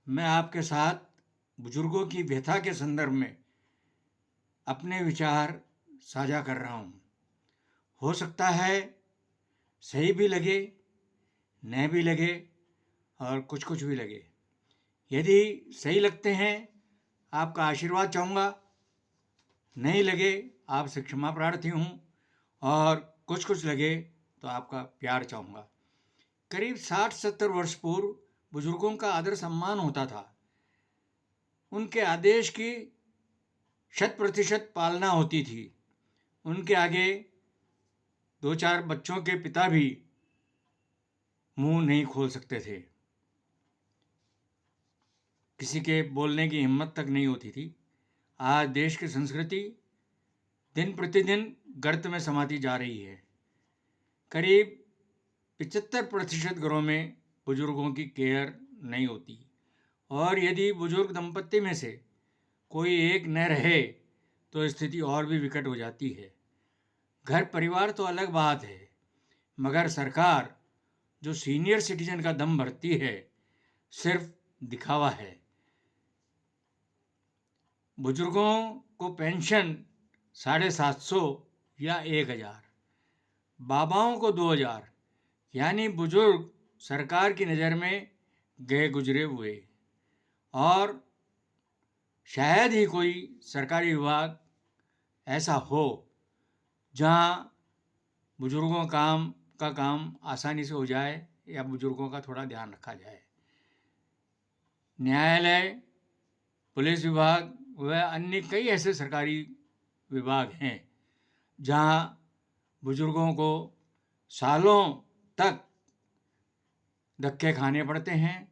मैं आपके साथ बुजुर्गों की व्यथा के संदर्भ में अपने विचार साझा कर रहा हूँ। हो सकता है सही भी लगे, न भी लगे और कुछ कुछ भी लगे। यदि सही लगते हैं आपका आशीर्वाद चाहूँगा, नहीं लगे आपसे क्षमा प्रार्थी हूँ और कुछ कुछ लगे तो आपका प्यार चाहूँगा। करीब 60-70 वर्ष पूर्व बुजुर्गों का आदर सम्मान होता था। उनके आदेश की 100% पालना होती थी। उनके आगे 2-4 बच्चों के पिता भी मुंह नहीं खोल सकते थे। किसी के बोलने की हिम्मत तक नहीं होती थी। आज देश की संस्कृति दिन प्रतिदिन गर्त में समाती जा रही है। करीब 75% घरों में बुजुर्गों की केयर नहीं होती और यदि बुजुर्ग दंपत्ति में से कोई एक न रहे तो स्थिति और भी विकट हो जाती है। घर परिवार तो अलग बात है, मगर सरकार जो सीनियर सिटीजन का दम भरती है सिर्फ दिखावा है। बुजुर्गों को पेंशन 750 या 1000, बाबाओं को 2000, यानी बुजुर्ग सरकार की नज़र में गए गुजरे हुए। और शायद ही कोई सरकारी विभाग ऐसा हो जहाँ बुजुर्गों का काम आसानी से हो जाए या बुजुर्गों का थोड़ा ध्यान रखा जाए। न्यायालय, पुलिस विभाग व अन्य कई ऐसे सरकारी विभाग हैं जहाँ बुजुर्गों को सालों तक धक्के खाने पड़ते हैं,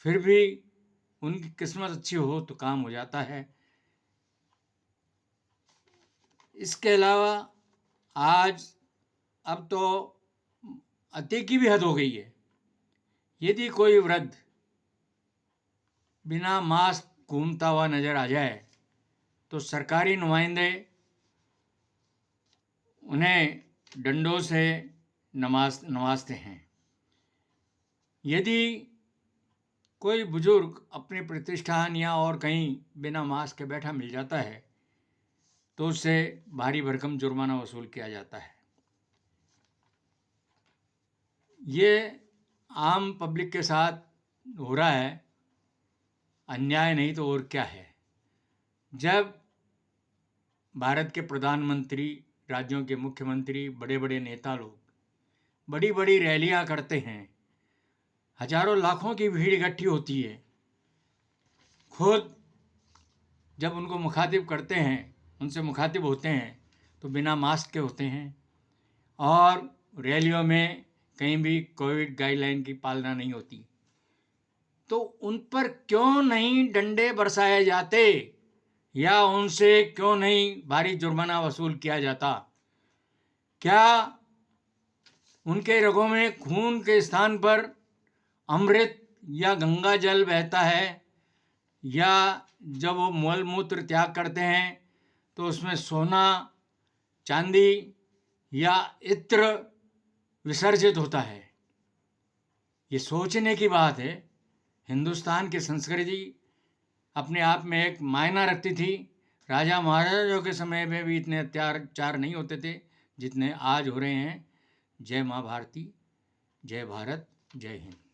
फिर भी उनकी किस्मत अच्छी हो तो काम हो जाता है। इसके अलावा अब तो अति की भी हद हो गई है। यदि कोई वृद्ध बिना मास्क घूमता हुआ नजर आ जाए तो सरकारी नुमाइंदे उन्हें डंडों से नवाजते हैं। यदि कोई बुजुर्ग अपने प्रतिष्ठान या और कहीं बिना मास्क के बैठा मिल जाता है तो उससे भारी भरकम जुर्माना वसूल किया जाता है। ये आम पब्लिक के साथ हो रहा है, अन्याय नहीं तो और क्या है। जब भारत के प्रधानमंत्री, राज्यों के मुख्यमंत्री, बड़े बड़े नेता लोग बड़ी बड़ी रैलियां करते हैं, हजारों लाखों की भीड़ इकट्ठी होती है, खुद जब उनको मुखातिब करते हैं, उनसे मुखातिब होते हैं तो बिना मास्क के होते हैं और रैलियों में कहीं भी कोविड गाइडलाइन की पालना नहीं होती। तो उन पर क्यों नहीं डंडे बरसाए जाते या उनसे क्यों नहीं भारी जुर्माना वसूल किया जाता? क्या उनके रगों में खून के स्थान पर अमृत या गंगा जल बहता है, या जब वो मल मूत्र त्याग करते हैं तो उसमें सोना, चांदी या इत्र विसर्जित होता है? ये सोचने की बात है। हिंदुस्तान की संस्कृति अपने आप में एक मायना रखती थी। राजा महाराजाओं के समय में भी इतने अत्याचार नहीं होते थे जितने आज हो रहे हैं। जय माँ भारती, जय भारत, जय हिंद।